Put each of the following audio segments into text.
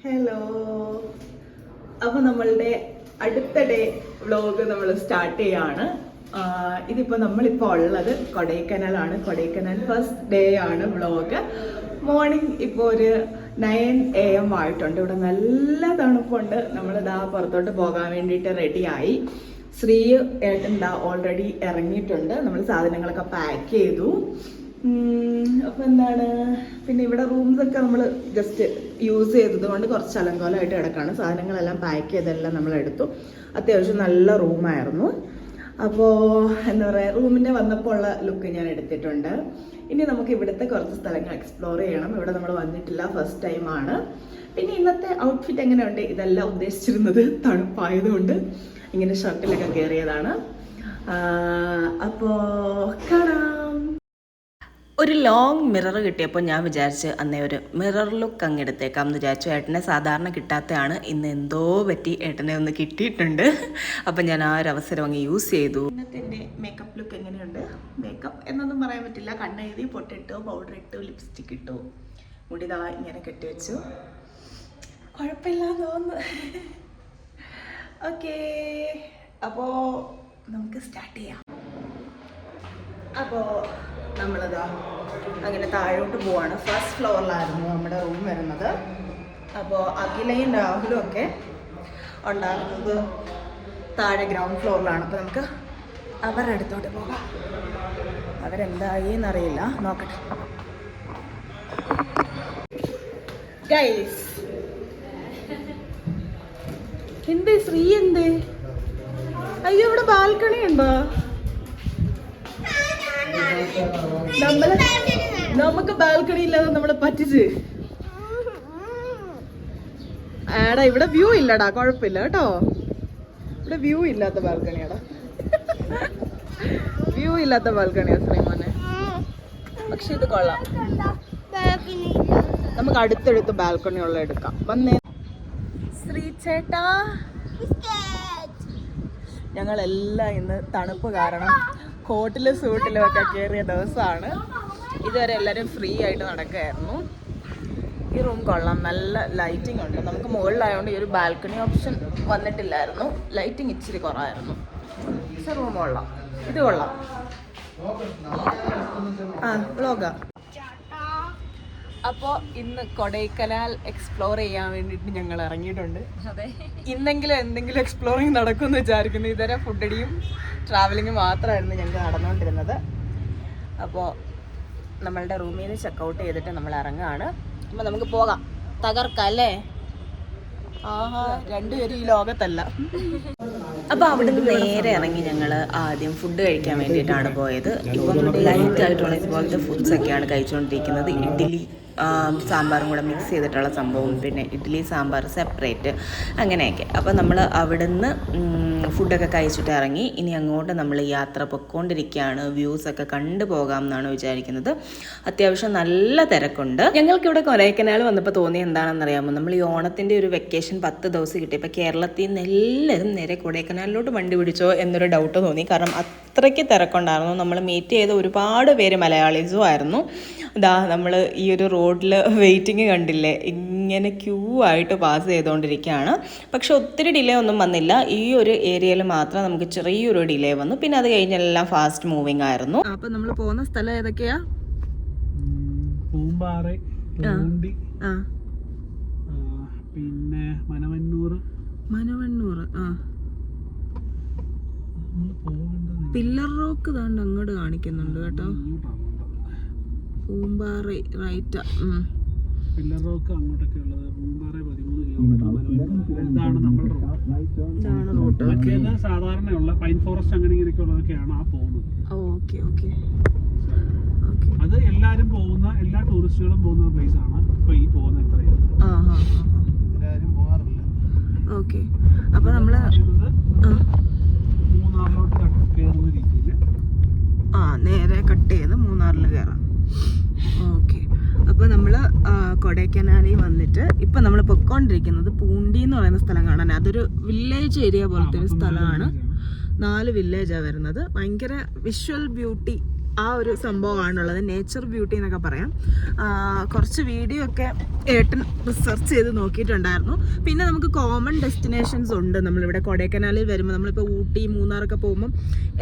Hello. അപ്പോൾ നമ്മളുടെ അടുത്ത ഡേ വ്ലോഗ് നമ്മൾ സ്റ്റാർട്ട് ചെയ്യാണ്. ഇതിപ്പോൾ നമ്മളിപ്പോൾ ഉള്ളത് കൊടൈക്കനാലാണ്. കൊടൈക്കനാൽ ഫസ്റ്റ് ഡേ ആണ് വ്ലോഗ്. മോർണിംഗ് ഇപ്പോൾ ഒരു 9 AM ആയിട്ടുണ്ട്. ഇവിടെ നല്ല തണുപ്പുണ്ട്. നമ്മളിതാ പുറത്തോട്ട് പോകാൻ വേണ്ടിയിട്ട് റെഡിയായി. ശ്രീ ഏട്ടൻ ദാ ഓൾറെഡി ഇറങ്ങിയിട്ടുണ്ട്. നമ്മൾ സാധനങ്ങളൊക്കെ പാക്ക് ചെയ്തു. അപ്പോൾ എന്താണ്, പിന്നെ ഇവിടെ റൂംസൊക്കെ നമ്മൾ ജസ്റ്റ് യൂസ് ചെയ്തത് കൊണ്ട് കുറച്ച് അലങ്കോലമായിട്ട് കിടക്കുകയാണ്. സാധനങ്ങളെല്ലാം പാക്ക് ചെയ്തെല്ലാം നമ്മൾ എടുത്തു. അത്യാവശ്യം നല്ല റൂമായിരുന്നു. അപ്പോൾ എന്താ പറയുക, റൂമിൻ്റെ വന്നപ്പോൾ ഉള്ള ലുക്ക് ഞാൻ എടുത്തിട്ടുണ്ട്. ഇനി നമുക്ക് ഇവിടുത്തെ കുറച്ച് സ്ഥലങ്ങൾ എക്സ്പ്ലോർ ചെയ്യണം. ഇവിടെ നമ്മൾ വന്നിട്ടില്ല, ഫസ്റ്റ് ടൈമാണ്. പിന്നെ ഇന്നത്തെ ഔട്ട്ഫിറ്റ് എങ്ങനെയുണ്ട്, ഇതെല്ലാം ഉദ്ദേശിച്ചിരുന്നത് തണുപ്പായതുകൊണ്ട് ഇങ്ങനെ ഷർട്ടിലൊക്കെ കയറിയതാണ്. അപ്പോൾ കാണാം. ഒരു ലോങ് മിറർ കിട്ടിയപ്പോൾ ഞാൻ വിചാരിച്ച് അന്നേ ഒരു മിറർ ലുക്ക് അങ്ങ് എടുത്തേക്കാം എന്ന് വിചാരിച്ചു. ഏട്ടനെ സാധാരണ കിട്ടാത്തതാണ്, ഇന്ന് എന്തോ പറ്റി ഏട്ടനെ ഒന്ന് കിട്ടിയിട്ടുണ്ട്. അപ്പം ഞാൻ ആ ഒരു അവസരം അങ്ങ് യൂസ് ചെയ്തു. ഇന്നത്തെ എൻ്റെ മേക്കപ്പ് ലുക്ക് എങ്ങനെയുണ്ട്? മേക്കപ്പ് എന്നൊന്നും പറയാൻ പറ്റില്ല. കണ്ണെഴുതി, പൊട്ടിട്ടു, പൗഡർ ഇട്ടു, ലിപ്സ്റ്റിക് ഇട്ടു, മുടിതാ ഇങ്ങനെ കെട്ടിവെച്ചു. കുഴപ്പമില്ലാന്ന് തോന്നുന്നു. ഓക്കേ, അപ്പോൾ നമുക്ക് സ്റ്റാർട്ട് ചെയ്യാം. അപ്പോൾ നമ്മളിതാ അങ്ങനെ താഴോട്ട് പോവാണ്. ഫസ്റ്റ് ഫ്ലോറിലായിരുന്നു നമ്മുടെ റൂം വരുന്നത്. അപ്പോൾ അഖിലയും രാഹുലും ഒക്കെ ഉണ്ടാകുന്നത് താഴെ ഗ്രൗണ്ട് ഫ്ലോറിലാണ്. അപ്പോൾ നമുക്ക് അവരുടെ അടുത്തോട്ട് പോകാം. അവരെന്തായി എന്നറിയില്ല, നോക്കട്ടെ. ഗൈസ്, എന്തേ ശ്രീ എന്തേ? അയ്യോ, ഇവിടെ ബാൽക്കണി ഉണ്ടോ? നമുക്ക് ബാൽക്കണി ഇല്ലാതെ നമ്മളെ പറ്റിച്ച്. ആടാ, ഇവിടെ വ്യൂ ഇല്ലടാ, കുഴപ്പമില്ല കേട്ടോ. ഇവിടെ വ്യൂ ഇല്ലാത്ത ബാൽക്കണിയാടാ, വ്യൂ ഇല്ലാത്ത ബാൽക്കണിയാ ശ്രീമോനെ. പക്ഷെ ഇത് കൊള്ളാം. നമുക്ക് അടുത്തടുത്ത് ബാൽക്കണി ഉള്ള എടുക്കാം. വന്നേ ശ്രീ ചേട്ടാ. ഞങ്ങളെല്ലാം ഇന്ന് തണുപ്പ് കാരണം കോട്ടിലും സൂട്ടിലും ഒക്കെ കയറിയ ദിവസമാണ്. ഇതുവരെ എല്ലാവരും ഫ്രീ ആയിട്ട് നടക്കുകയായിരുന്നു. ഈ റൂം കൊള്ളാം, നല്ല ലൈറ്റിംഗ് ഉണ്ട്. നമുക്ക് മുകളിലായതുകൊണ്ട് ഈ ഒരു ബാൽക്കണി ഓപ്ഷൻ വന്നിട്ടില്ലായിരുന്നു. ലൈറ്റിംഗ് ഇച്ചിരി കുറവായിരുന്നു. പക്ഷെ റൂം കൊള്ളാം, ഇത് കൊള്ളാം. വ്ലോഗാ. അപ്പോൾ ഇന്ന് കൊടൈക്കനാൽ എക്സ്പ്ലോർ ചെയ്യാൻ വേണ്ടിയിട്ട് ഞങ്ങൾ ഇറങ്ങിയിട്ടുണ്ട്. ഇന്നെങ്കിലും എന്തെങ്കിലും എക്സ്പ്ലോറിങ് നടക്കുമെന്ന് വിചാരിക്കുന്നു. ഇതുവരെ ഫുഡടിയും ട്രാവലിങ്ങും മാത്രമായിരുന്നു ഞങ്ങൾക്ക് നടന്നുകൊണ്ടിരുന്നത്. അപ്പോൾ നമ്മളുടെ റൂമിൽ നിന്ന് ചെക്കൗട്ട് ചെയ്തിട്ട് നമ്മൾ ഇറങ്ങുകയാണ്. അപ്പോൾ നമുക്ക് പോകാം, തകർക്കാം അല്ലേ? ആഹാ, രണ്ടുപേരും ഈ ലോകത്തല്ല. അപ്പോൾ അവിടുന്ന് നേരെ ഇറങ്ങി ഞങ്ങൾ ആദ്യം ഫുഡ് കഴിക്കാൻ വേണ്ടിയിട്ടാണ് പോയത്. ഇപ്പം ലൈറ്റ് ആയിട്ടുള്ള ഇതുപോലത്തെ ഫുഡ്സൊക്കെയാണ് കഴിച്ചുകൊണ്ടിരിക്കുന്നത്. ഇഡ്ഡലി സാമ്പാറും കൂടെ മിക്സ് ചെയ്തിട്ടുള്ള സംഭവം, പിന്നെ ഇഡ്ഡലി സാമ്പാർ സെപ്പറേറ്റ്, അങ്ങനെയൊക്കെ. അപ്പോൾ നമ്മൾ അവിടുന്ന് ഫുഡൊക്കെ കഴിച്ചിട്ട് ഇറങ്ങി. ഇനി അങ്ങോട്ട് നമ്മൾ യാത്ര പൊയ്ക്കൊണ്ടിരിക്കുകയാണ്. വ്യൂസൊക്കെ കണ്ടു പോകാം എന്നാണ് വിചാരിക്കുന്നത്. അത്യാവശ്യം നല്ല തിരക്കുണ്ട്. ഞങ്ങൾക്കിവിടെ കൊടൈക്കനാൽ വന്നപ്പോൾ തോന്നിയ എന്താണെന്നറിയാമോ, നമ്മൾ ഈ ഓണത്തിൻ്റെ ഒരു വെക്കേഷൻ 10 ദിവസം കിട്ടി. ഇപ്പോൾ കേരളത്തിൽ നിന്ന് എല്ലാവരും നേരെ കൊടൈക്കനാലിലോട്ട് വണ്ടി പിടിച്ചോ എന്നൊരു ഡൗട്ട് തോന്നി. കാരണം അത്രയ്ക്ക് തിരക്കുണ്ടായിരുന്നു. നമ്മൾ മീറ്റ് ചെയ്ത ഒരുപാട് പേര് മലയാളീസും ആയിരുന്നു. ഇതാ നമ്മൾ ഈ ഒരു റോഡിൽ വെയിറ്റിംഗ് കണ്ടില്ലേ, ഇങ്ങനെ ക്യൂ ആയിട്ട് പാസ് ചെയ്തുകൊണ്ടിരിക്കുകയാണ്. പക്ഷെ ഒത്തിരി ഡിലേ ഒന്നും വന്നില്ല. ഈ ഒരു ഏരിയയിൽ മാത്രം നമുക്ക് ചെറിയൊരു ഡിലേ വന്നു. പിന്നെ അത് കഴിഞ്ഞെല്ലാം ഫാസ്റ്റ് മൂവിങ് ആയിരുന്നു. അപ്പൊ നമ്മൾ പോകുന്ന സ്ഥലം ഏതൊക്കെയാ? പൂമ്പാറ, പിന്നെ മനവന്നൂർ. പില്ലർ റോക്ക് താണ്ട് അങ്ങോട്ട് കാണിക്കുന്നുണ്ട് കേട്ടോ. പൂമ്പാറ റൈറ്റാ. പില്ലർ റോക്ക് അങ്ങോട്ടൊക്കെ ഉള്ളത്. പൂമ്പാറ 13 കിലോമീറ്റർ. ഇതാണ് നമ്മുടെ റൂട്ട്. മറ്റേത് സാധാരണയുള്ള പൈൻ ഫോറസ്റ്റ് അങ്ങനെ ഇങ്ങനെയൊക്കെ ഉള്ളതൊക്കെയാണ് ആ പോകുന്നത്. Okay okay. അത് എല്ലാരും പോകുന്ന, എല്ലാ ടൂറിസ്റ്റുകളും പോകുന്ന പ്ലേസ് ആണ്. ഇപ്പൊ ഈ പോകുന്ന ഇത്രയും എല്ലാരും പോകാറില്ല. ഓക്കെ. അപ്പൊ നമ്മള് മൂന്നാറിലോട്ട് കയറുന്ന രീതിയിൽ നേരെ കട്ട് ചെയ്ത് മൂന്നാറിൽ കയറാം. ഓക്കെ. അപ്പോൾ നമ്മൾ കൊടൈക്കനാലിൽ വന്നിട്ട് ഇപ്പം നമ്മൾ പൊയ്ക്കൊണ്ടിരിക്കുന്നത് പൂണ്ടി എന്ന് പറയുന്ന സ്ഥലം കാണാൻ. അതൊരു വില്ലേജ് ഏരിയ പോലത്തെ ഒരു സ്ഥലമാണ്. 4 വില്ലേജാണ് വരുന്നത്. ഭയങ്കര വിഷ്വൽ ബ്യൂട്ടി ആ ഒരു സംഭവമാണുള്ളത്, നേച്ചർ ബ്യൂട്ടി എന്നൊക്കെ പറയാം. കുറച്ച് വീഡിയോ ഒക്കെ ഏട്ടൻ റിസർച്ച് ചെയ്ത് നോക്കിയിട്ടുണ്ടായിരുന്നു. പിന്നെ നമുക്ക് കോമൺ ഡെസ്റ്റിനേഷൻസ് ഉണ്ട് നമ്മളിവിടെ കൊടൈക്കനാലിൽ വരുമ്പോൾ. നമ്മളിപ്പോൾ ഊട്ടി മൂന്നാറൊക്കെ പോകുമ്പം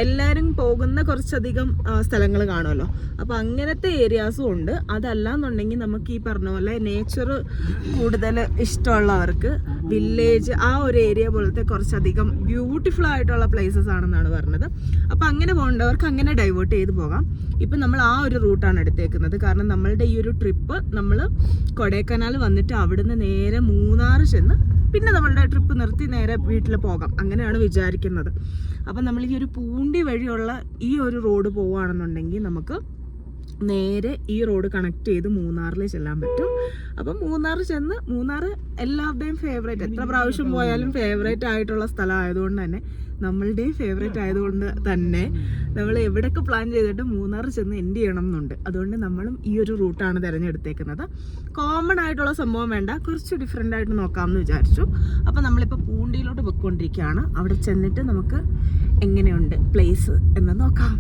എല്ലാവരും പോകുന്ന കുറച്ചധികം സ്ഥലങ്ങൾ കാണുമല്ലോ. അപ്പോൾ അങ്ങനത്തെ ഏരിയാസും ഉണ്ട്. അതല്ലാന്നുണ്ടെങ്കിൽ നമുക്ക് ഈ പറഞ്ഞ പോലെ നേച്ചർ കൂടുതൽ ഇഷ്ടമുള്ളവർക്ക് വില്ലേജ് ആ ഒരു ഏരിയ പോലത്തെ കുറച്ചധികം ബ്യൂട്ടിഫുൾ ആയിട്ടുള്ള പ്ലേസസ് ആണെന്നാണ് പറഞ്ഞത്. അപ്പോൾ അങ്ങനെ പോകേണ്ടവർക്ക് അങ്ങനെ ഡൈവേർട്ട് ചെയ്ത് പോകാം. ഇപ്പം നമ്മൾ ആ ഒരു റൂട്ടാണ് എടുത്തേക്കുന്നത്. കാരണം നമ്മളുടെ ഈ ഒരു ട്രിപ്പ് നമ്മൾ കൊടൈക്കനാൽ വന്നിട്ട് അവിടുന്ന് നേരെ മൂന്നാർ ചെന്ന് പിന്നെ നമ്മളുടെ ട്രിപ്പ് നിർത്തി നേരെ വീട്ടിൽ പോകാം, അങ്ങനെയാണ് വിചാരിക്കുന്നത്. അപ്പം നമ്മൾ ഈ ഒരു പൂണ്ടി വഴിയുള്ള ഈ ഒരു റോഡ് പോവുകയാണെന്നുണ്ടെങ്കിൽ നമുക്ക് നേരെ ഈ റോഡ് കണക്ട് ചെയ്ത് മൂന്നാറിൽ ചെല്ലാൻ പറ്റും. അപ്പം മൂന്നാർ ചെന്ന്, മൂന്നാർ എല്ലാവരുടെയും ഫേവറേറ്റ്, എത്ര പ്രാവശ്യം പോയാലും ഫേവറേറ്റ് ആയിട്ടുള്ള സ്ഥലം ആയതുകൊണ്ട് തന്നെ, നമ്മളുടെയും ഫേവറേറ്റ് ആയതുകൊണ്ട് തന്നെ നമ്മൾ എവിടെയൊക്കെ പ്ലാൻ ചെയ്തിട്ട് മൂന്നാർ ചെന്ന് എൻഡ് ചെയ്യണം എന്നുണ്ട്. അതുകൊണ്ട് നമ്മളും ഈ ഒരു റൂട്ടാണ് തിരഞ്ഞെടുത്തേക്കുന്നത്. കോമൺ ആയിട്ടുള്ള സംഭവം വേണ്ട, കുറച്ച് ഡിഫറെൻ്റ് ആയിട്ട് നോക്കാമെന്ന് വിചാരിച്ചു. അപ്പം നമ്മളിപ്പോൾ പൂണ്ടിയിലോട്ട് പോയിക്കൊണ്ടിരിക്കുകയാണ്. അവിടെ ചെന്നിട്ട് നമുക്ക് എങ്ങനെയുണ്ട് പ്ലേസ് എന്ന് നോക്കാം.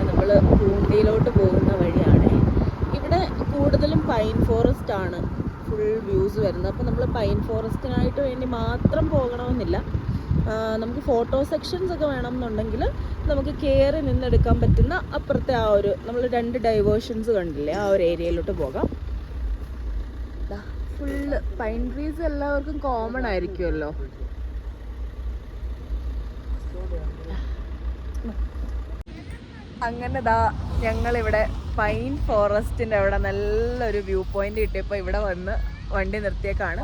നമ്മൾ പൂണ്ടിയിലോട്ട് പോകുന്ന വഴിയാണ്. ഇവിടെ കൂടുതലും പൈൻ ഫോറസ്റ്റ് ആണ് ഫുൾ വ്യൂസ് വരുന്നത്. അപ്പോൾ നമ്മൾ പൈൻ ഫോറസ്റ്റിനായിട്ട് വേണ്ടി മാത്രം പോകണമെന്നില്ല. നമുക്ക് ഫോട്ടോ സെക്ഷൻസ് ഒക്കെ വേണമെന്നുണ്ടെങ്കിൽ നമുക്ക് കയറി നിന്നെടുക്കാൻ പറ്റുന്ന അപ്പുറത്തെ ആ ഒരു, നമ്മൾ 2 ഡൈവേർഷൻസ് കണ്ടില്ലേ, ആ ഒരു ഏരിയയിലോട്ട് പോകാം. ഫുള്ള് പൈൻ ട്രീസ് എല്ലാവർക്കും കോമൺ ആയിരിക്കുമല്ലോ. അങ്ങനെ ഞങ്ങളിവിടെ പൈൻ ഫോറസ്റ്റിൻ്റെ അവിടെ നല്ലൊരു വ്യൂ പോയിന്റ് കിട്ടിയപ്പോൾ ഇവിടെ വന്ന് വണ്ടി നിർത്തിയേക്കാണ്.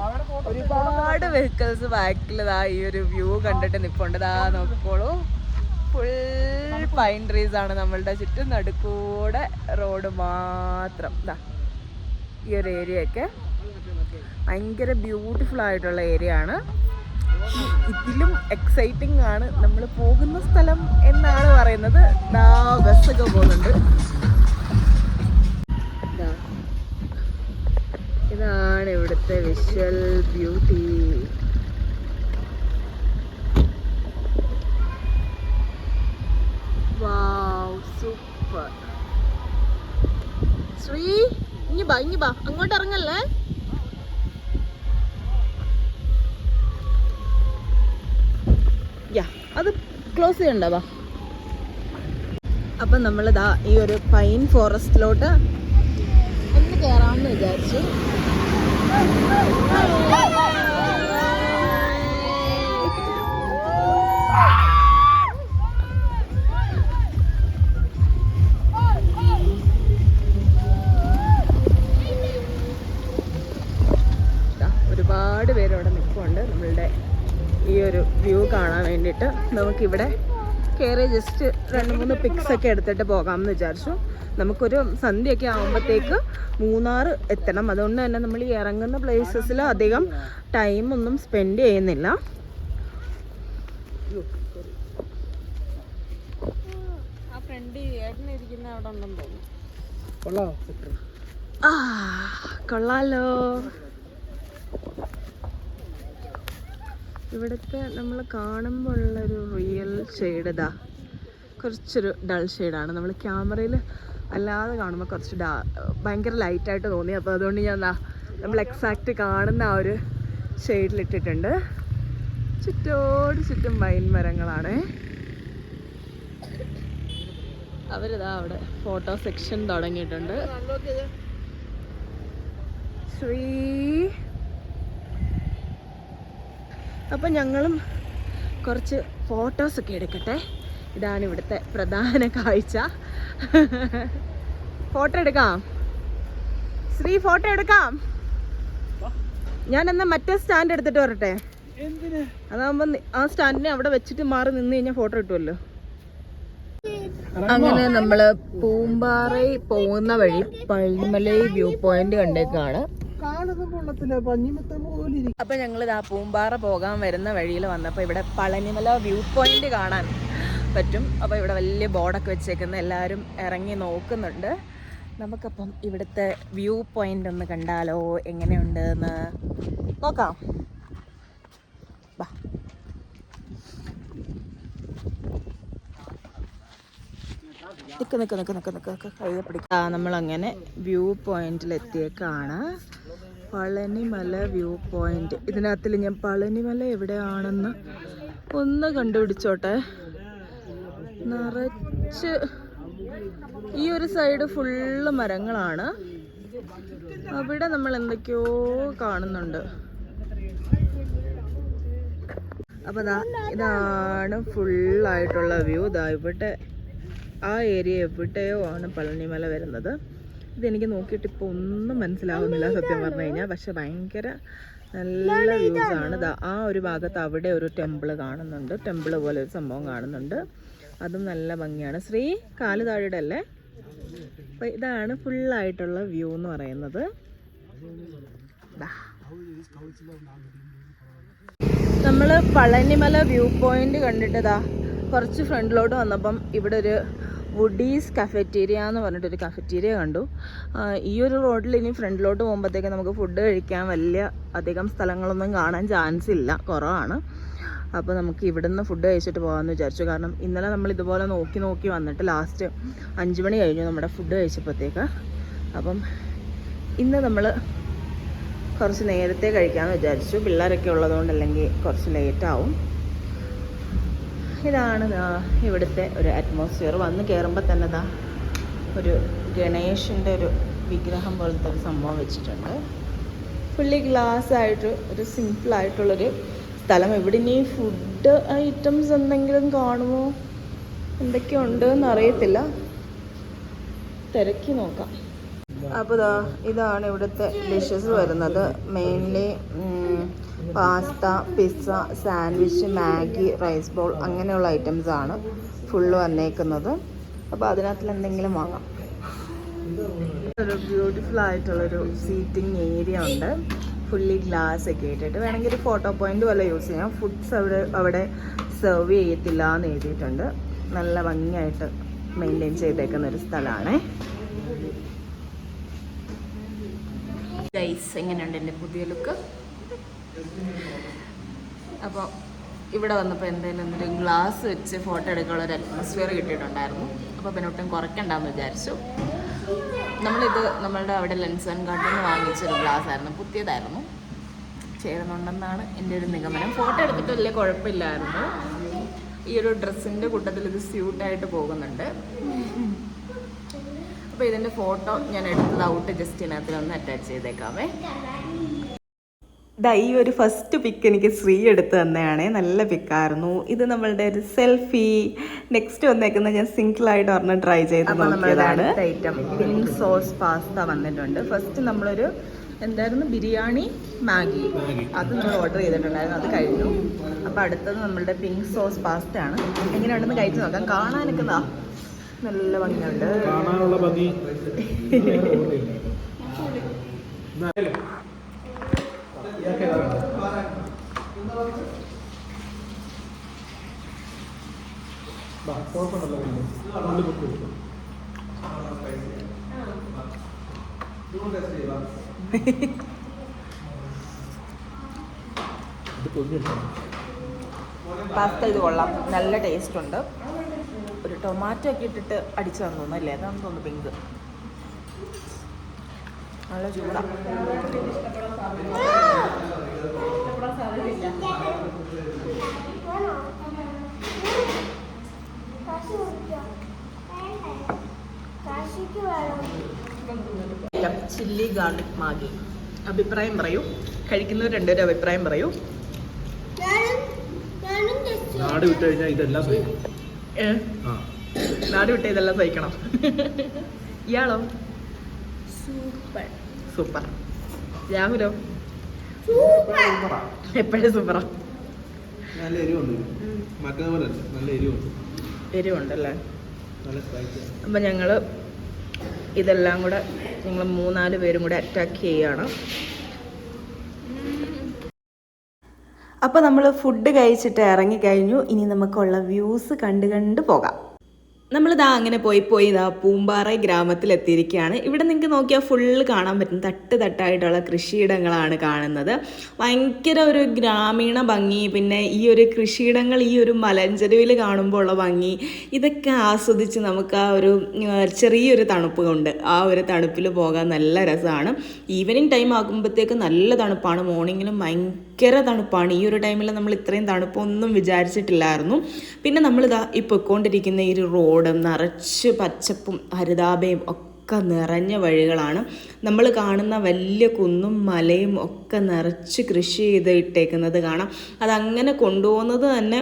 ഒരുപാട് വെഹിക്കിൾസ് ബാക്കിൽ ഈ ഒരു വ്യൂ കണ്ടിട്ട് നിൽപ്പുണ്ട്. നോക്കിക്കോളൂ, ഫുൾ പൈൻ ട്രീസ് ആണ് നമ്മളുടെ ചുറ്റും, നടുക്കൂടെ റോഡ് മാത്രം. ഈ ഒരു ഏരിയയൊക്കെ ഭയങ്കര ബ്യൂട്ടിഫുൾ ആയിട്ടുള്ള ഏരിയ ആണ്. ഇതിലും എക്സൈറ്റിംഗ് ആണ് നമ്മൾ പോകുന്ന സ്ഥലം എന്നാണ് പറയുന്നത്. ബസ്സൊക്കെ പോകുന്നുണ്ട്. ഇതാണ് ഇവിടുത്തെ വിഷ്വൽ ബ്യൂട്ടി. വാവ്, സൂപ്പർ. ശ്രീ ഇങ്ങി ബാ അങ്ങോട്ട് ഇറങ്ങല്ലേ. അത് ക്ലോസ് ചെയ്യണ്ടവാ. അപ്പം നമ്മൾ ഈ ഒരു പൈൻ ഫോറസ്റ്റിലോട്ട് ഒന്ന് കയറാമെന്ന് വിചാരിച്ചു. ഒരുപാട് പേരവിടെ നിൽക്കുന്നുണ്ട് നമ്മളുടെ ഈ ഒരു വ്യൂ കാണാൻ വേണ്ടിയിട്ട്. നമുക്കിവിടെ കയറി ജസ്റ്റ് 2-3 പിക്സ് ഒക്കെ എടുത്തിട്ട് പോകാമെന്ന് വിചാരിച്ചു. നമുക്കൊരു സന്ധ്യയൊക്കെ ആകുമ്പോഴത്തേക്ക് മൂന്നാർ എത്തണം. അതുകൊണ്ട് തന്നെ നമ്മൾ ഈ ഇറങ്ങുന്ന പ്ലേസസിൽ അധികം ടൈമൊന്നും സ്പെൻഡ് ചെയ്യുന്നില്ല. ആ ഫ്രണ്ട് ഏട്ടനിരിക്കുന്ന അവിടെ ഉണ്ടെന്ന് തോന്നുന്നു. കൊള്ളാലോ. ഇവിടുത്തെ നമ്മൾ കാണുമ്പോൾ ഉള്ളൊരു റിയൽ ഷെയ്ഡ് കുറച്ചൊരു ഡൾ ഷെയ്ഡാണ്. നമ്മൾ ക്യാമറയിൽ അല്ലാതെ കാണുമ്പോൾ കുറച്ച് ഭയങ്കര ലൈറ്റായിട്ട് തോന്നി. അപ്പോൾ അതുകൊണ്ട് ഞാൻ നമ്മൾ എക്സാക്റ്റ് കാണുന്ന ആ ഒരു ഷെയ്ഡിലിട്ടിട്ടുണ്ട്. ചുറ്റും വൈൻ മരങ്ങളാണ്. അവിടെ ഫോട്ടോ സെക്ഷൻ തുടങ്ങിയിട്ടുണ്ട്. ശ്രീ അപ്പം ഞങ്ങളും കുറച്ച് ഫോട്ടോസൊക്കെ എടുക്കട്ടെ. ഇതാണ് ഇവിടുത്തെ പ്രധാന കാഴ്ച. ഫോട്ടോ എടുക്കാം ശ്രീ, ഫോട്ടോ എടുക്കാം. ഞാൻ എന്നാ മറ്റേ സ്റ്റാൻഡ് എടുത്തിട്ട് വരട്ടെ. അതാകുമ്പോൾ ആ സ്റ്റാൻഡിനെ അവിടെ വെച്ചിട്ട് മാറി നിന്ന് കഴിഞ്ഞാൽ ഫോട്ടോ കിട്ടുമല്ലോ. അങ്ങനെ നമ്മൾ പൂമ്പാറ പോകുന്ന വഴി പള്ളിമലൈ വ്യൂ പോയിന്റ് കണ്ടേക്കാണ്. അപ്പൊ ഞങ്ങൾ പൂമ്പാറ പോകാൻ വരുന്ന വഴിയിൽ വന്നപ്പോൾ ഇവിടെ പളനിമല വ്യൂ പോയിന്റ് കാണാൻ പറ്റും. അപ്പോൾ ഇവിടെ വലിയ ബോർഡൊക്കെ വെച്ചേക്കുന്ന എല്ലാവരും ഇറങ്ങി നോക്കുന്നുണ്ട്. നമുക്കപ്പം ഇവിടുത്തെ വ്യൂ പോയിന്റ് ഒന്ന് കണ്ടാലോ, എങ്ങനെയുണ്ട് എന്ന് നോക്കാം. കയ്യെ പിടിക്കാം. നമ്മളങ്ങനെ വ്യൂ പോയിന്റിൽ എത്തിയേക്കാണ്. Palanimala view point. ഇതിനകത്തിൽ ഞാൻ പളനിമല എവിടെയാണെന്ന് ഒന്ന് കണ്ടുപിടിച്ചോട്ടെ. നിറച്ച് ഈ ഒരു സൈഡ് ഫുള്ള് മരങ്ങളാണ്. അവിടെ നമ്മൾ എന്തൊക്കെയോ കാണുന്നുണ്ട്. അപ്പോൾ ഇതാണ് ഫുള്ളായിട്ടുള്ള വ്യൂ. ഇവിടെ ആ ഏരിയ എവിടെയോ ആണ് പളനിമല വരുന്നത്. ഇതെനിക്ക് നോക്കിയിട്ട് ഇപ്പോൾ ഒന്നും മനസ്സിലാവുന്നില്ല സത്യം പറഞ്ഞു കഴിഞ്ഞാൽ. പക്ഷെ ഭയങ്കര നല്ല വ്യൂസാണ്. ആ ഒരു ഭാഗത്ത് അവിടെ ഒരു ടെമ്പിൾ കാണുന്നുണ്ട്. ടെമ്പിൾ പോലെ ഒരു സംഭവം കാണുന്നുണ്ട്. അതും നല്ല ഭംഗിയാണ്. ശ്രീ കാല് താഴെയിടല്ലേ. അപ്പം ഇതാണ് ഫുള്ളായിട്ടുള്ള വ്യൂ എന്ന് പറയുന്നത്. നമ്മൾ പളനിമല വ്യൂ പോയിന്റ് കണ്ടിട്ടതാ കുറച്ച് ഫ്രണ്ടിലോട്ട് വന്നപ്പം ഇവിടെ ഒരു വുഡീസ് കഫറ്റീരിയ എന്ന് പറഞ്ഞിട്ടൊരു കഫറ്റീരിയ കണ്ടു. ഈ ഒരു റോഡിൽ ഇനി ഫ്രണ്ടിലോട്ട് പോകുമ്പോഴത്തേക്ക് നമുക്ക് ഫുഡ് കഴിക്കാൻ വലിയ അധികം സ്ഥലങ്ങളൊന്നും കാണാൻ ചാൻസ് ഇല്ല, കുറവാണ്. അപ്പോൾ നമുക്ക് ഇവിടുന്ന് ഫുഡ് കഴിച്ചിട്ട് പോകാമെന്ന് വിചാരിച്ചു. കാരണം ഇന്നലെ നമ്മൾ ഇതുപോലെ നോക്കി വന്നിട്ട് ലാസ്റ്റ് 5 മണി കഴിഞ്ഞു നമ്മുടെ ഫുഡ് കഴിച്ചപ്പോഴത്തേക്ക്. അപ്പം ഇന്ന് നമ്മൾ കുറച്ച് നേരത്തെ കഴിക്കാമെന്ന് വിചാരിച്ചു. പിള്ളേരൊക്കെ ഉള്ളതുകൊണ്ട് അല്ലെങ്കിൽ കുറച്ച് ലേറ്റാവും. ഇതാണ് ഇവിടുത്തെ ഒരു അറ്റ്മോസ്ഫിയർ. വന്ന് കയറുമ്പോൾ തന്നെ ഒരു ഗണേശൻ്റെ ഒരു വിഗ്രഹം പോലത്തെ ഒരു സംഭവം വെച്ചിട്ടുണ്ട്. ഫുള്ളി ഗ്ലാസ് ആയിട്ട് ഒരു സിമ്പിളായിട്ടുള്ളൊരു സ്ഥലം. ഇവിടെ ഇനി ഫുഡ് ഐറ്റംസ് എന്തെങ്കിലും കാണുമോ, എന്തൊക്കെയുണ്ട് എന്നറിയത്തില്ല. തിരക്കി നോക്കാം. അപ്പോൾ ഇതാണ് ഇവിടുത്തെ ഡിഷസ് വരുന്നത്. Mainly pasta, pizza, sandwich, Maggi, rice ball അങ്ങനെയുള്ള ഐറ്റംസ് ആണ് ഫുള്ള് വന്നേക്കുന്നത്. അപ്പോൾ അതിനകത്തിൽ എന്തെങ്കിലും വാങ്ങാം. ഒരു ബ്യൂട്ടിഫുൾ ആയിട്ടുള്ളൊരു സീറ്റിംഗ് ഏരിയ ഉണ്ട്. ഫുള്ളി ഗ്ലാസ് ഒക്കെ ഇട്ടിട്ട് വേണമെങ്കിൽ ഒരു ഫോട്ടോ പോയിന്റ് പോലെ യൂസ് ചെയ്യാം. ഫുഡ്സ് അവിടെ സെർവ് ചെയ്യത്തില്ല എന്ന് എഴുതിയിട്ടുണ്ട്. നല്ല ഭംഗിയായിട്ട് മെയിൻറ്റെയിൻ ചെയ്തേക്കുന്ന ഒരു സ്ഥലമാണ്. ഗൈസ്, എങ്ങനെയുണ്ട് എൻ്റെ പുതിയ ലുക്ക്? അപ്പോൾ ഇവിടെ വന്നപ്പോൾ എന്തായാലും ഒരു ഗ്ലാസ് വെച്ച് ഫോട്ടോ എടുക്കാനുള്ള ഒരു അറ്റ്മോസ്ഫിയർ കിട്ടിയിട്ടുണ്ടായിരുന്നു. അപ്പോൾ പിന്നെ ഒട്ടും കുറയ്ക്കണ്ടെന്ന് വിചാരിച്ചു. നമ്മളിത് നമ്മളുടെ അവിടെ ലെൻസ് ആൻഡ് ഗാർഡിൽ നിന്ന് വാങ്ങിച്ചൊരു ഗ്ലാസ് ആയിരുന്നു, പുതിയതായിരുന്നു. ചേരുന്നുണ്ടെന്നാണ് എൻ്റെ ഒരു നിഗമനം. ഫോട്ടോ എടുത്തിട്ട് വലിയ കുഴപ്പമില്ലായിരുന്നു. ഈ ഒരു ഡ്രസ്സിൻ്റെ കൂട്ടത്തിൽ ഇത് സ്യൂട്ടായിട്ട് പോകുന്നുണ്ട്. അപ്പോൾ ഇതിൻ്റെ ഫോട്ടോ ഞാൻ എടുത്തത് ഔട്ട് ജസ്റ്റ് ഇതിനകത്തിലൊന്ന് അറ്റാച്ച് ചെയ്തേക്കാമേ. ഈ ഒരു ഫസ്റ്റ് പിക്ക് എനിക്ക് ശ്രീ എടുത്ത് തന്നെയാണ്. നല്ല പിക്കായിരുന്നു. ഇത് നമ്മളുടെ ഒരു സെൽഫി. നെക്സ്റ്റ് വന്നേക്കുന്നത് ഞാൻ സിംഗിളായിട്ട് ഒരെണ്ണം ട്രൈ ചെയ്ത് നോക്കിയതാണ്. ഐറ്റം പിങ്ക് സോസ് പാസ്ത വന്നിട്ടുണ്ട്. ഫസ്റ്റ് നമ്മളൊരു എന്തായിരുന്നു ബിരിയാണി മാഗി, അത് നമ്മൾ ഓർഡർ ചെയ്തിട്ടുണ്ടായിരുന്നു. അത് കഴിഞ്ഞു. അപ്പോൾ അടുത്തത് നമ്മളുടെ പിങ്ക് സോസ് പാസ്ത ആണ്. എങ്ങനെയുണ്ടെന്ന് കഴിച്ച് നോക്കാം. കാണാനൊക്കെ നല്ല ഭംഗിയുണ്ട്. പാസ്ത ഇത് കൊള്ളാം, നല്ല ടേസ്റ്റ് ഉണ്ട്. ഒരു ടൊമാറ്റോ ഒക്കെ ഇട്ടിട്ട് അടിച്ചു തന്നു തോന്നുന്നല്ലേ, അതാണെന്ന് തോന്നുന്നു പിങ്ക്. നല്ല ചൂടാണ്. Chilli garlic Maggi. അഭിപ്രായം പറയൂ. കഴിക്കുന്നവർ രണ്ടുപേരും അഭിപ്രായം പറയൂ. നാട് വിട്ട് കഴിഞ്ഞാൽ ഇതെല്ലാം സഹിക്കണം. നാട് വിട്ട് ഇതെല്ലാം സഹിക്കണം. ഇയാളോ? Super super. രാഹുലോ? എപ്പോഴും സൂപ്പറാ. നല്ല എരിവുണ്ട്. മറ്റേപോലെ നല്ല എരിവുണ്ട്. എരിവുണ്ടല്ലേ? അപ്പം ഞങ്ങള് ഇതെല്ലാം കൂടെ ഞങ്ങൾ 3-4 പേരും കൂടെ അറ്റാക്ക് ചെയ്യുകയാണ്. അപ്പോൾ നമ്മൾ ഫുഡ് കഴിച്ചിട്ട് ഇറങ്ങിക്കഴിഞ്ഞു. ഇനി നമുക്കുള്ള വ്യൂസ് കണ്ട് പോകാം. നമ്മളിതാ അങ്ങനെ പോയി ഇതാ പൂമ്പാറ ഗ്രാമത്തിലെത്തിയിരിക്കുകയാണ്. ഇവിടെ നിങ്ങൾക്ക് നോക്കിയാൽ ഫുള്ള് കാണാൻ പറ്റും തട്ടായിട്ടുള്ള കൃഷിയിടങ്ങളാണ് കാണുന്നത്. ഭയങ്കര ഒരു ഗ്രാമീണ ഭംഗി, പിന്നെ ഈ ഒരു കൃഷിയിടങ്ങൾ ഈ ഒരു മലഞ്ചെരുവിൽ കാണുമ്പോൾ ഉള്ള ഭംഗി, ഇതൊക്കെ ആസ്വദിച്ച് നമുക്ക് ആ ഒരു ചെറിയൊരു തണുപ്പ് കൊണ്ട് ആ ഒരു തണുപ്പിൽ പോകാൻ നല്ല രസമാണ്. ഈവനിങ് ടൈം ആകുമ്പോഴത്തേക്ക് നല്ല തണുപ്പാണ്, മോർണിംഗിലും ഭയങ്കര തണുപ്പാണ്. ഈ ഒരു ടൈമിൽ നമ്മൾ ഇത്രയും തണുപ്പൊന്നും വിചാരിച്ചിട്ടില്ലായിരുന്നു. പിന്നെ നമ്മളിതാ ഈ പൊയ്ക്കൊണ്ടിരിക്കുന്ന ഈ ഒരു റോഡ് നിറച്ച് പച്ചപ്പും ഹരിതാഭയും ഒക്കെ നിറഞ്ഞ വഴികളാണ്. നമ്മൾ കാണുന്ന വലിയ കുന്നും മലയും ഒക്കെ നിറച്ച് കൃഷി ചെയ്ത് ഇട്ടേക്കുന്നത് കാണാം. അതങ്ങനെ കൊണ്ടുപോകുന്നത് തന്നെ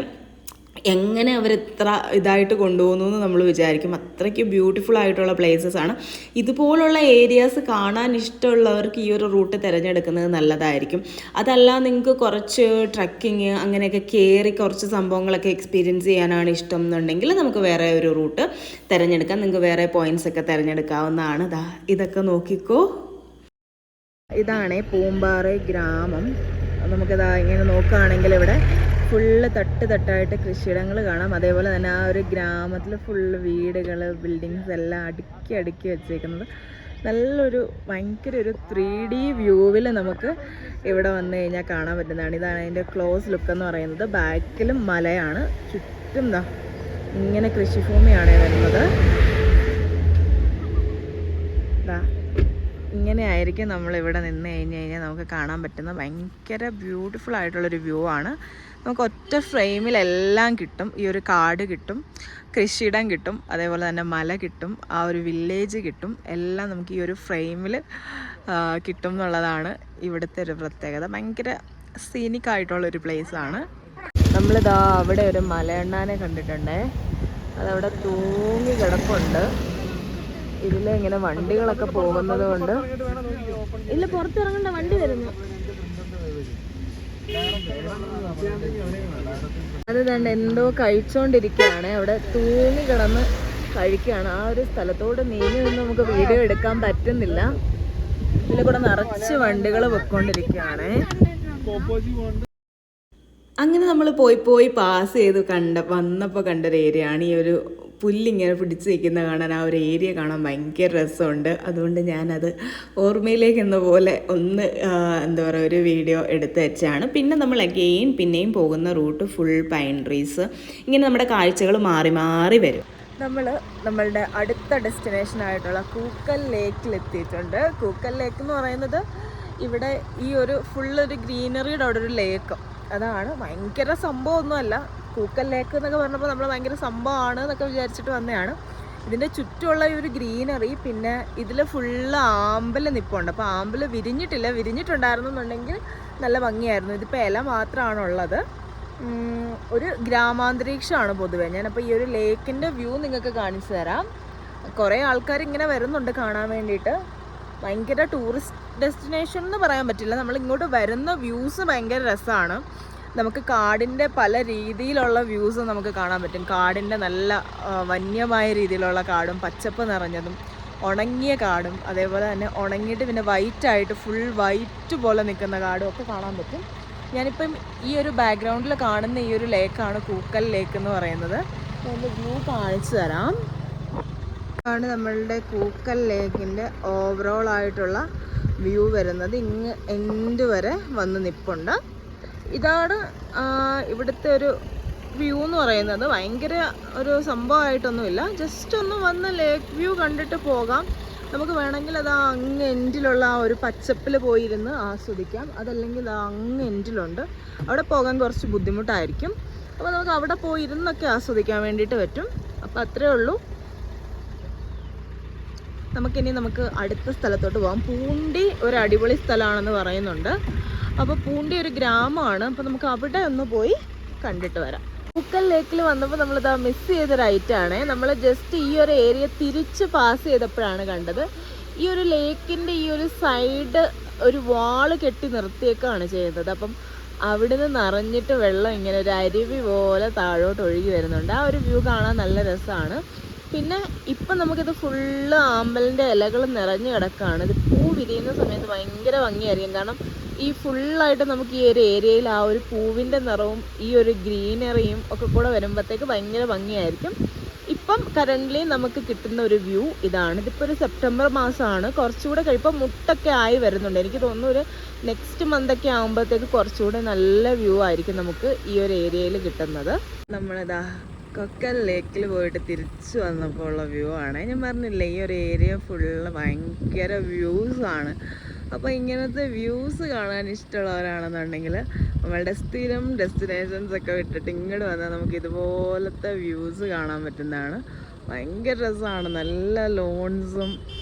എങ്ങനെ അവരെത്ര ഇതായിട്ട് കൊണ്ടുപോകുന്നു എന്ന് നമ്മൾ വിചാരിക്കും. അത്രയ്ക്ക് ബ്യൂട്ടിഫുൾ ആയിട്ടുള്ള പ്ലേസസ് ആണ്. ഇതുപോലുള്ള ഏരിയാസ് കാണാൻ ഇഷ്ടമുള്ളവർക്ക് ഈ ഒരു റൂട്ട് തിരഞ്ഞെടുക്കുന്നത് നല്ലതായിരിക്കും. അതല്ല നിങ്ങൾക്ക് കുറച്ച് ട്രക്കിങ് അങ്ങനെയൊക്കെ കയറി കുറച്ച് സംഭവങ്ങളൊക്കെ എക്സ്പീരിയൻസ് ചെയ്യാനാണ് ഇഷ്ടം എന്നുണ്ടെങ്കിൽ നമുക്ക് വേറെ ഒരു റൂട്ട് തിരഞ്ഞെടുക്കാം. നിങ്ങൾക്ക് വേറെ പോയിന്റ്സ് ഒക്കെ തിരഞ്ഞെടുക്കാവുന്നതാണ്. ഇതൊക്കെ നോക്കിക്കോ. ഇതാണ് പൂമ്പാറ ഗ്രാമം. നമുക്കിതാ ഇങ്ങനെ നോക്കുകയാണെങ്കിൽ ഇവിടെ ഫുള്ള് തട്ടായിട്ട് കൃഷിയിടങ്ങൾ കാണാം. അതേപോലെ തന്നെ ആ ഒരു ഗ്രാമത്തിൽ ഫുള്ള് വീടുകൾ ബിൽഡിങ്സ് എല്ലാം അടുക്കി വെച്ചേക്കുന്നത് നല്ലൊരു ഭയങ്കര ഒരു 3D വ്യൂവിൽ നമുക്ക് ഇവിടെ വന്നു കഴിഞ്ഞാൽ കാണാൻ പറ്റുന്നതാണ്. ഇതാണ് അതിൻ്റെ ക്ലോസ് ലുക്ക് എന്ന് പറയുന്നത്. ബാക്കിലും മലയാണ്, ചുറ്റും ഇങ്ങനെ കൃഷിഭൂമിയാണ് വരുന്നത്. ഇങ്ങനെ ആയിരിക്കും നമ്മളിവിടെ നിന്ന് കഴിഞ്ഞാൽ നമുക്ക് കാണാൻ പറ്റുന്ന ഭയങ്കര ബ്യൂട്ടിഫുൾ ആയിട്ടുള്ളൊരു വ്യൂ ആണ്. നമുക്ക് ഒറ്റ ഫ്രെയിമിലെല്ലാം കിട്ടും. ഈ ഒരു കാട് കിട്ടും, കൃഷിയിടം കിട്ടും, അതേപോലെ തന്നെ മല കിട്ടും, ആ ഒരു വില്ലേജ് കിട്ടും, എല്ലാം നമുക്ക് ഈ ഒരു ഫ്രെയിമിൽ കിട്ടും എന്നുള്ളതാണ് ഇവിടുത്തെ ഒരു പ്രത്യേകത. ഭയങ്കര സീനിക് ആയിട്ടുള്ളൊരു പ്ലേസാണ്. നമ്മളിതാ അവിടെ ഒരു മലയണ്ണാനെ കണ്ടിട്ടുണ്ടേ. അതവിടെ തൂങ്ങി കിടപ്പുണ്ട്. ഇതിലിങ്ങനെ വണ്ടികളൊക്കെ പോകുന്നത് കൊണ്ട് ഇല്ല, പുറത്തിറങ്ങണ്ട, വണ്ടി വരുന്നു. അത് തന്നെ എന്തോ കഴിച്ചോണ്ടിരിക്കുകയാണ്. അവിടെ തൂങ്ങി കിടന്ന് കഴിക്കുകയാണ്. ആ ഒരു സ്ഥലത്തോട് നീങ്ങി നിന്ന് നമുക്ക് വീഡിയോ എടുക്കാൻ പറ്റുന്നില്ല. ഇതിൽ കൂടെ നിറച്ച് വണ്ടികൾ പൊയ്ക്കൊണ്ടിരിക്കുകയാണ്. അങ്ങനെ നമ്മൾ പോയി പാസ് ചെയ്ത് വന്നപ്പോൾ കണ്ടൊരു ഏരിയ ആണ് ഈ ഒരു പുല്ലിങ്ങനെ പിടിച്ച് നിൽക്കുന്ന കാണാൻ. ആ ഒരു ഏരിയ കാണാൻ ഭയങ്കര രസമുണ്ട്. അതുകൊണ്ട് ഞാനത് ഓർമ്മയിലേക്ക് എന്ന പോലെ ഒന്ന് എന്താ പറയുക ഒരു വീഡിയോ എടുത്ത് വെച്ചാണ്. പിന്നെ നമ്മൾ പിന്നെയും പോകുന്ന റൂട്ട് ഫുൾ പൈൻ ട്രീസ്. ഇങ്ങനെ നമ്മുടെ കാഴ്ചകൾ മാറി വരും. നമ്മളുടെ അടുത്ത ഡെസ്റ്റിനേഷനായിട്ടുള്ള കൂക്കൽ ലേക്കിലെത്തിയിട്ടുണ്ട്. കൂക്കൽ ലേക്ക് എന്ന് പറയുന്നത് ഇവിടെ ഈ ഒരു ഫുള്ളൊരു ഗ്രീനറിയുടെ അവിടെ ഒരു ലേക്ക്. അതാണ് ഭയങ്കര സംഭവമൊന്നുമല്ല. കൂക്കൽ ലേക്ക് എന്നൊക്കെ പറഞ്ഞപ്പോൾ നമ്മൾ ഭയങ്കര സംഭവമാണ് എന്നൊക്കെ വിചാരിച്ചിട്ട് വന്നതാണ്. ഇതിൻ്റെ ചുറ്റുമുള്ള ഈ ഒരു ഗ്രീനറി, പിന്നെ ഇതിൽ ഫുള്ള് ആമ്പൽ നിൽപ്പുണ്ട്. അപ്പോൾ ആമ്പൽ വിരിഞ്ഞിട്ടുണ്ടായിരുന്നു എന്നുണ്ടെങ്കിൽ നല്ല ഭംഗിയായിരുന്നു. ഇതിപ്പോൾ ഇല മാത്രമാണുള്ളത്. ഒരു ഗ്രാമാന്തരീക്ഷമാണ് പൊതുവേ. ഞാനപ്പോൾ ഈ ഒരു ലേക്കിൻ്റെ വ്യൂ നിങ്ങൾക്ക് കാണിച്ചു തരാം. കുറേ ആൾക്കാർ ഇങ്ങനെ വരുന്നുണ്ട് കാണാൻ വേണ്ടിയിട്ട്. ഭയങ്കര ടൂറിസ്റ്റ് ഡെസ്റ്റിനേഷൻ എന്ന് പറയാൻ പറ്റില്ല. നമ്മൾ ഇങ്ങോട്ട് വരുന്ന വ്യൂസ് ഭയങ്കര രസമാണ്. നമുക്ക് കാടിൻ്റെ പല രീതിയിലുള്ള വ്യൂസ് നമുക്ക് കാണാൻ പറ്റും. കാടിൻ്റെ നല്ല വന്യമായ രീതിയിലുള്ള കാടും പച്ചപ്പ് നിറഞ്ഞതും ഉണങ്ങിയ കാടും, അതേപോലെ തന്നെ ഉണങ്ങിയിട്ട് പിന്നെ വൈറ്റായിട്ട് ഫുൾ വൈറ്റ് പോലെ നിൽക്കുന്ന കാടും ഒക്കെ കാണാൻ പറ്റും. ഞാനിപ്പം ഈ ഒരു ബാക്ക്ഗ്രൗണ്ടിൽ കാണുന്ന ഈ ഒരു ലേക്കാണ് കൂക്കൽ ലേക്ക് എന്ന് പറയുന്നത്. അതിൻ്റെ വ്യൂ കാണിച്ചു തരാം. ആണ് നമ്മളുടെ കൂക്കൽ ലേക്കിൻ്റെ ഓവറോൾ ആയിട്ടുള്ള വ്യൂ വരുന്നത്. ഇങ്ങ് എൻഡ് വരെ വന്ന് നിൽപ്പുണ്ട്. ഇതാണ് ഇവിടുത്തെ ഒരു വ്യൂ എന്ന് പറയുന്നത്. ഭയങ്കര ഒരു സംഭവമായിട്ടൊന്നുമില്ല, ജസ്റ്റ് ഒന്ന് വന്ന് ലേക്ക് വ്യൂ കണ്ടിട്ട് പോകാം. നമുക്ക് വേണമെങ്കിൽ അത് അങ്ങ് എൻഡിലുള്ള ആ ഒരു പച്ചപ്പിൽ പോയിരുന്ന് ആസ്വദിക്കാം. അതല്ലെങ്കിൽ അങ്ങ് എൻഡിലുണ്ട്, അവിടെ പോകാൻ കുറച്ച് ബുദ്ധിമുട്ടായിരിക്കും. അപ്പോൾ നമുക്ക് അവിടെ പോയിരുന്നൊക്കെ ആസ്വദിക്കാൻ വേണ്ടിയിട്ട് പറ്റും. അപ്പോൾ അത്രയേ ഉള്ളൂ. നമുക്ക് അടുത്ത സ്ഥലത്തോട്ട് പോകാം. പൂണ്ടി ഒരു അടിപൊളി സ്ഥലമാണെന്ന് പറയുന്നുണ്ട്. അപ്പോൾ പൂണ്ടി ഒരു ഗ്രാമമാണ്. അപ്പോൾ നമുക്ക് അവിടെ ഒന്ന് പോയി കണ്ടിട്ട് വരാം. കൂക്കൽ ലേക്കിൽ വന്നപ്പോൾ നമ്മളിതാ മിസ് ചെയ്തൊരു ഐറ്റമാണ്. നമ്മൾ ജസ്റ്റ് ഈ ഒരു ഏരിയ തിരിച്ച് പാസ് ചെയ്തപ്പോഴാണ് കണ്ടത്. ഈ ഒരു ലേക്കിൻ്റെ ഈ ഒരു സൈഡ് ഒരു വാള് കെട്ടി നിർത്തിയേക്കാണ് ചെയ്യുന്നത്. അപ്പം അവിടുന്ന് നിറഞ്ഞിട്ട് വെള്ളം ഇങ്ങനെ ഒരു അരുവി പോലെ താഴോട്ട് ഒഴുകി വരുന്നുണ്ട്. ആ ഒരു വ്യൂ കാണാൻ നല്ല രസമാണ്. പിന്നെ ഇപ്പം നമുക്കിത് ഫുള്ള് ആമ്പലിൻ്റെ ഇലകൾ നിറഞ്ഞു കിടക്കുകയാണ്. ഇത് പൂ വിരിയുന്ന സമയത്ത് ഭയങ്കര ഭംഗിയായിരിക്കും. കാരണം ഈ ഫുള്ളായിട്ട് നമുക്ക് ഈ ഒരു ഏരിയയിൽ ആ ഒരു പൂവിൻ്റെ നിറവും ഈ ഒരു ഗ്രീനറിയും ഒക്കെ കൂടെ വരുമ്പോഴത്തേക്ക് ഭയങ്കര ഭംഗിയായിരിക്കും. ഇപ്പം കറൻ്റ്ലി നമുക്ക് കിട്ടുന്ന ഒരു വ്യൂ ഇതാണ്. ഇതിപ്പോൾ ഒരു സെപ്റ്റംബർ മാസമാണ്. കുറച്ചുകൂടെ കഴിയുമ്പോൾ മുട്ടൊക്കെ ആയി വരുന്നുണ്ട്. എനിക്ക് തോന്നുന്നു ഒരു നെക്സ്റ്റ് മന്തൊക്കെ ആകുമ്പോഴത്തേക്ക് കുറച്ചുകൂടെ നല്ല വ്യൂ ആയിരിക്കും നമുക്ക് ഈ ഒരു ഏരിയയിൽ കിട്ടുന്നത്. നമ്മളിതാ കൊക്കൽ ലേക്കിൽ പോയിട്ട് തിരിച്ചു വന്നപ്പോൾ ഉള്ള വ്യൂ ആണ്. ഞാൻ പറഞ്ഞില്ലേ ഈ ഒരു ഏരിയ ഫുള്ള് ഭയങ്കര വ്യൂസാണ്. അപ്പോൾ ഇങ്ങനത്തെ വ്യൂസ് കാണാൻ ഇഷ്ടമുള്ളവരാണെന്നുണ്ടെങ്കിൽ നമ്മളുടെ സ്ഥിരം ഡെസ്റ്റിനേഷൻസ് ഒക്കെ വിട്ടിട്ട് ഇങ്ങോട്ട് വന്നാൽ നമുക്ക് ഇതുപോലത്തെ വ്യൂസ് കാണാൻ പറ്റുന്നതാണ്. ഭയങ്കര രസമാണ്. നല്ല ലോൺസും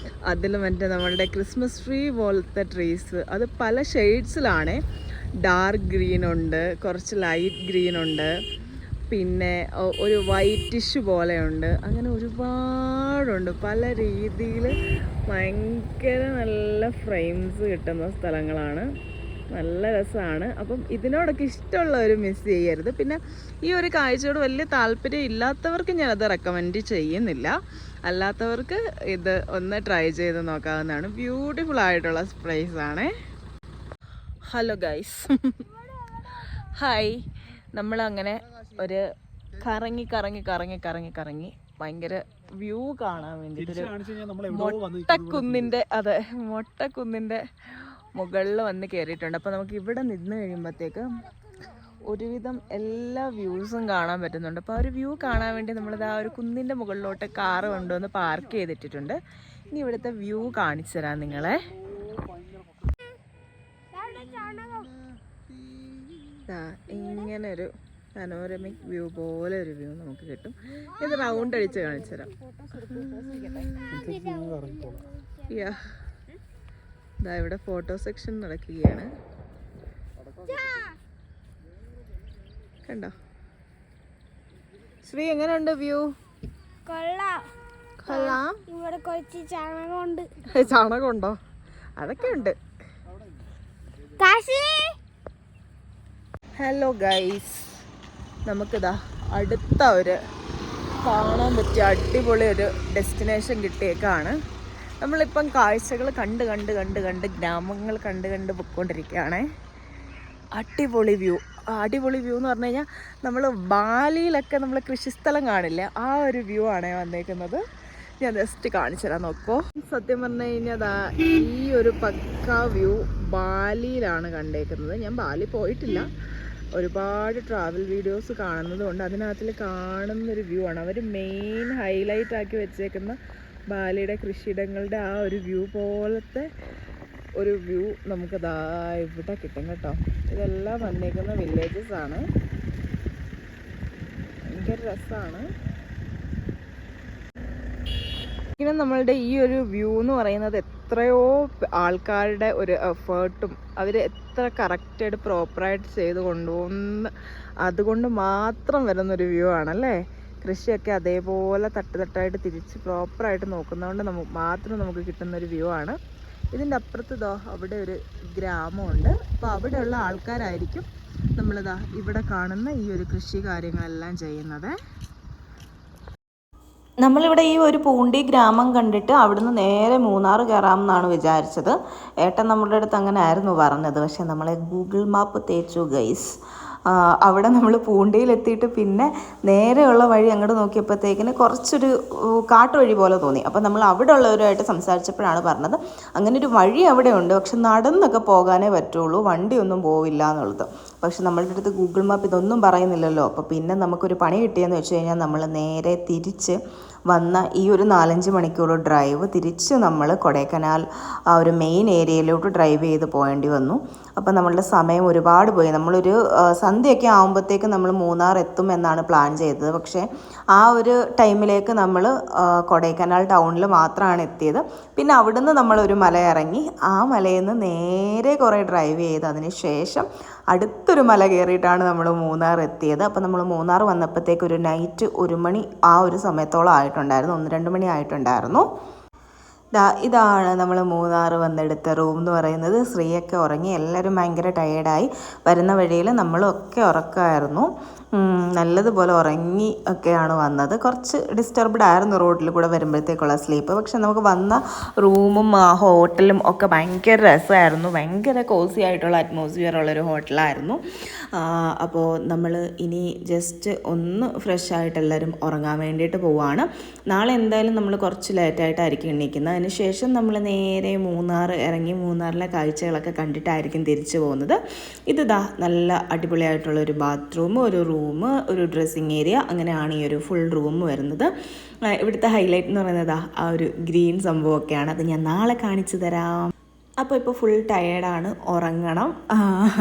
അതിൽ മറ്റേ നമ്മളുടെ ക്രിസ്മസ് ട്രീ പോലത്തെ ട്രീസ്, അത് പല ഷെയ്ഡ്സിലാണ്. ഡാർക്ക് ഗ്രീൻ ഉണ്ട്, കുറച്ച് ലൈറ്റ് ഗ്രീൻ ഉണ്ട്, പിന്നെ ഒരു വൈറ്റിഷ് പോലെയുണ്ട്. അങ്ങനെ ഒരുപാടുണ്ട് പല രീതിയിൽ. ഭയങ്കര നല്ല ഫ്രെയിംസ് കിട്ടുന്ന സ്ഥലങ്ങളാണ്. നല്ല രസമാണ്. അപ്പം ഇതിനോടൊക്കെ ഇഷ്ടമുള്ളവർ മിസ് ചെയ്യരുത്. പിന്നെ ഈ ഒരു കാഴ്ചയോട് വലിയ താല്പര്യം ഇല്ലാത്തവർക്ക് ഞാനത് റെക്കമെൻഡ് ചെയ്യുന്നില്ല. അല്ലാത്തവർക്ക് ഇത് ഒന്ന് ട്രൈ ചെയ്ത് നോക്കാവുന്നതാണ്. ബ്യൂട്ടിഫുൾ ആയിട്ടുള്ള പ്ലേസ് ആണ്. Hello guys, hi. നമ്മളങ്ങനെ ഒരു കറങ്ങി ഭയങ്കര വ്യൂ കാണാൻ വേണ്ടിയിട്ട് മൊട്ടക്കുന്നിൻ്റെ മുകളിൽ വന്ന് കയറിയിട്ടുണ്ട്. അപ്പോൾ നമുക്ക് ഇവിടെ നിന്ന് കഴിയുമ്പോഴത്തേക്ക് ഒരുവിധം എല്ലാ വ്യൂസും കാണാൻ പറ്റുന്നുണ്ട്. അപ്പോൾ ആ ഒരു വ്യൂ കാണാൻ വേണ്ടി നമ്മളിത് ആ ഒരു കുന്നിൻ്റെ മുകളിലോട്ട് കാറ് കൊണ്ടുവന്ന് പാർക്ക് ചെയ്തിട്ടിട്ടുണ്ട്. ഇനി ഇവിടുത്തെ വ്യൂ കാണിച്ചു തരാം നിങ്ങളെ. ഇങ്ങനൊരു പനോരമിക് വ്യൂ പോലെ ഒരു വ്യൂ നമുക്ക് കിട്ടും. ഇത് റൗണ്ട് അടിച്ച് കാണിച്ചു തരാം. ഇതാ ഇവിടെ ഫോട്ടോ സെക്ഷൻ നടക്കുകയാണ്. കണ്ടോ ശ്രീ, എങ്ങനെയുണ്ട് വ്യൂ? കൊള്ളാം. ഇവിടെ കുറച്ച് ചാണകമുണ്ട്. ചാണകമുണ്ടോ? അതൊക്കെ ഉണ്ട്. ഹലോ ഗൈസ്, നമുക്കിതാ അടുത്ത ഒരു കാണാൻ പറ്റിയ അടിപൊളി ഒരു ഡെസ്റ്റിനേഷൻ കിട്ടിയേക്കാണ്. നമ്മളിപ്പം കാഴ്ചകൾ കണ്ട് ഗ്രാമങ്ങൾ കണ്ട് പൊയ്ക്കൊണ്ടിരിക്കുകയാണ്. അടിപൊളി വ്യൂ എന്ന് പറഞ്ഞു കഴിഞ്ഞാൽ നമ്മൾ ബാലിയിലൊക്കെ നമ്മൾ കൃഷിസ്ഥലം കാണില്ലേ, ആ ഒരു വ്യൂ ആണ് വന്നേക്കുന്നത്. ഞാൻ ജസ്റ്റ് കാണിച്ചു തരാൻ നോക്കൂ. സത്യം പറഞ്ഞു കഴിഞ്ഞാൽ ഈ ഒരു പക്കാ വ്യൂ ബാലിയിലാണ് കണ്ടേക്കുന്നത്. ഞാൻ ബാലി പോയിട്ടില്ല. ഒരുപാട് ട്രാവൽ വീഡിയോസ് കാണുന്നത് കൊണ്ട് അതിനകത്തിൽ കാണുന്നൊരു വ്യൂ ആണ്. അവർ മെയിൻ ഹൈലൈറ്റ് ആക്കി വെച്ചേക്കുന്ന ബാലിയുടെ കൃഷിയിടങ്ങളുടെ ആ ഒരു വ്യൂ പോലത്തെ ഒരു വ്യൂ നമുക്കതാ ഇവിടെ കിട്ടും കേട്ടോ. ഇതെല്ലാം വന്നേക്കുന്ന വില്ലേജസ് ആണ്. ഭയങ്കര രസമാണ്. ഇങ്ങനെ നമ്മളുടെ ഈ ഒരു വ്യൂ എന്ന് പറയുന്നത് എത്രയോ ആൾക്കാരുടെ ഒരു എഫേർട്ടും അവർ എത്ര കറക്റ്റായിട്ട് പ്രോപ്പറായിട്ട് ചെയ്ത് കൊണ്ടുപോകുന്ന അതുകൊണ്ട് മാത്രം വരുന്നൊരു വ്യൂ ആണല്ലേ. കൃഷിയൊക്കെ അതേപോലെ തട്ടായിട്ട് തിരിച്ച് പ്രോപ്പറായിട്ട് നോക്കുന്നതുകൊണ്ട് മാത്രം നമുക്ക് കിട്ടുന്നൊരു വ്യൂ ആണ്. ഇതിൻ്റെ അപ്പുറത്ത് അവിടെ ഒരു ഗ്രാമമുണ്ട്. അപ്പോൾ അവിടെയുള്ള ആൾക്കാരായിരിക്കും നമ്മളിതാ ഇവിടെ കാണുന്ന ഈ ഒരു കൃഷി കാര്യങ്ങളെല്ലാം ചെയ്യുന്നത്. നമ്മളിവിടെ ഈ ഒരു പൂണ്ടി ഗ്രാമം കണ്ടിട്ട് അവിടുന്ന് നേരെ മൂന്നാർ കയറാമെന്നാണ് വിചാരിച്ചത്. ഏട്ടൻ നമ്മളുടെ അടുത്ത് അങ്ങനെ ആയിരുന്നു പറഞ്ഞത്. പക്ഷെ നമ്മളെ ഗൂഗിൾ മാപ്പ് തേച്ചു ഗൈസ്. അവിടെ നമ്മൾ പൂണ്ടിയിലെത്തിയിട്ട് പിന്നെ നേരെയുള്ള വഴി അങ്ങോട്ട് നോക്കിയപ്പോഴത്തേക്കിന് കുറച്ചൊരു കാട്ടുവഴി പോലെ തോന്നി. അപ്പോൾ നമ്മൾ അവിടെ ഉള്ളവരുമായിട്ട് സംസാരിച്ചപ്പോഴാണ് പറഞ്ഞത് അങ്ങനെ ഒരു വഴി അവിടെ ഉണ്ട്, പക്ഷെ നടന്നൊക്കെ പോകാനേ പറ്റുള്ളൂ, വണ്ടിയൊന്നും പോവില്ല എന്നുള്ളത്. പക്ഷെ നമ്മളുടെ അടുത്ത് ഗൂഗിൾ മാപ്പ് ഇതൊന്നും പറയുന്നില്ലല്ലോ. അപ്പോൾ പിന്നെ നമുക്കൊരു പണി കിട്ടിയെന്ന് വെച്ച് കഴിഞ്ഞാൽ നമ്മൾ നേരെ തിരിച്ച് വന്ന ഈ ഒരു 4-5 മണിക്കൂർ ഡ്രൈവ് തിരിച്ച് നമ്മൾ കൊടൈക്കനാൽ ആ ഒരു മെയിൻ ഏരിയയിലോട്ട് ഡ്രൈവ് ചെയ്ത് പോകേണ്ടി വന്നു. അപ്പോൾ നമ്മളുടെ സമയം ഒരുപാട് പോയി. നമ്മളൊരു സന്ധ്യയൊക്കെ ആകുമ്പോഴത്തേക്ക് നമ്മൾ മൂന്നാർ എത്തും എന്നാണ് പ്ലാൻ ചെയ്തത്. പക്ഷേ ആ ഒരു ടൈമിലേക്ക് നമ്മൾ കൊടൈക്കനാൽ ടൗണിൽ മാത്രമാണ് എത്തിയത്. പിന്നെ അവിടുന്ന് നമ്മളൊരു മല ഇറങ്ങി, ആ മലയിൽ നിന്ന് നേരെ കുറേ ഡ്രൈവ് ചെയ്ത് അതിന് ശേഷം അടുത്തൊരു മല കയറിയിട്ടാണ് നമ്മൾ മൂന്നാർ എത്തിയത്. അപ്പോൾ നമ്മൾ മൂന്നാർ വന്നപ്പോഴത്തേക്ക് ഒരു നൈറ്റ് 1 മണി ആ ഒരു സമയത്തോളം ആയിട്ടുണ്ടായിരുന്നു, 1-2 മണി ആയിട്ടുണ്ടായിരുന്നു. ഇതാണ് നമ്മൾ മൂന്നാർ വന്നെടുത്ത റൂം എന്ന് പറയുന്നത്. ശ്രീയൊക്കെ ഉറങ്ങി, എല്ലാവരും ഭയങ്കര ടയേർഡായി. വരുന്ന വഴിയിൽ നമ്മളൊക്കെ ഉറക്കമായിരുന്നു. നല്ലതുപോലെ ഉറങ്ങി ഒക്കെയാണ് വന്നത്. കുറച്ച് ഡിസ്റ്റർബ്ഡ് ആയിരുന്നു റോഡിൽ കൂടെ വരുമ്പോഴത്തേക്കുള്ള സ്ലീപ്പ്. പക്ഷെ നമുക്ക് വന്ന റൂമും ഹോട്ടലും ഒക്കെ ഭയങ്കര രസമായിരുന്നു. ഭയങ്കര കോസി ആയിട്ടുള്ള അറ്റ്മോസ്ഫിയർ ഉള്ളൊരു ഹോട്ടലായിരുന്നു. അപ്പോൾ നമ്മൾ ഇനി ജസ്റ്റ് ഒന്ന് ഫ്രഷ് ആയിട്ട് എല്ലാവരും ഉറങ്ങാൻ വേണ്ടിയിട്ട് പോവുകയാണ്. നാളെ എന്തായാലും നമ്മൾ കുറച്ച് ലേറ്റായിട്ടായിരിക്കും എണീക്കുന്നത്. അതിന് ശേഷം നമ്മൾ നേരെ മൂന്നാർ ഇറങ്ങി മൂന്നാറിലെ കാഴ്ചകളൊക്കെ കണ്ടിട്ടായിരിക്കും തിരിച്ചു പോകുന്നത്. ഇതാ നല്ല അടിപൊളിയായിട്ടുള്ളൊരു ബാത്റൂം, ഒരു റൂം, ഒരു ഡ്രസ്സിങ് ഏരിയ, അങ്ങനെയാണ് ഈ ഒരു ഫുൾ റൂം വരുന്നത്. ഇവിടുത്തെ ഹൈലൈറ്റ് എന്ന് പറയുന്നത് ആ ഒരു ഗ്രീൻ സംഭവമൊക്കെയാണ്. അത് ഞാൻ നാളെ കാണിച്ചു തരാം. അപ്പോൾ ഇപ്പോൾ ഫുൾ ടയേർഡാണ്, ഉറങ്ങണം.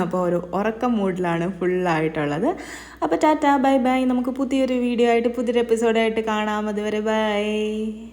അപ്പോൾ ഒരു ഉറക്കം മൂഡിലാണ് ഫുള്ളായിട്ടുള്ളത്. അപ്പോൾ ടാറ്റാ ബൈ ബൈ. നമുക്ക് പുതിയൊരു വീഡിയോ ആയിട്ട് പുതിയൊരു എപ്പിസോഡായിട്ട് കാണാം. അതുവരെ ബൈ.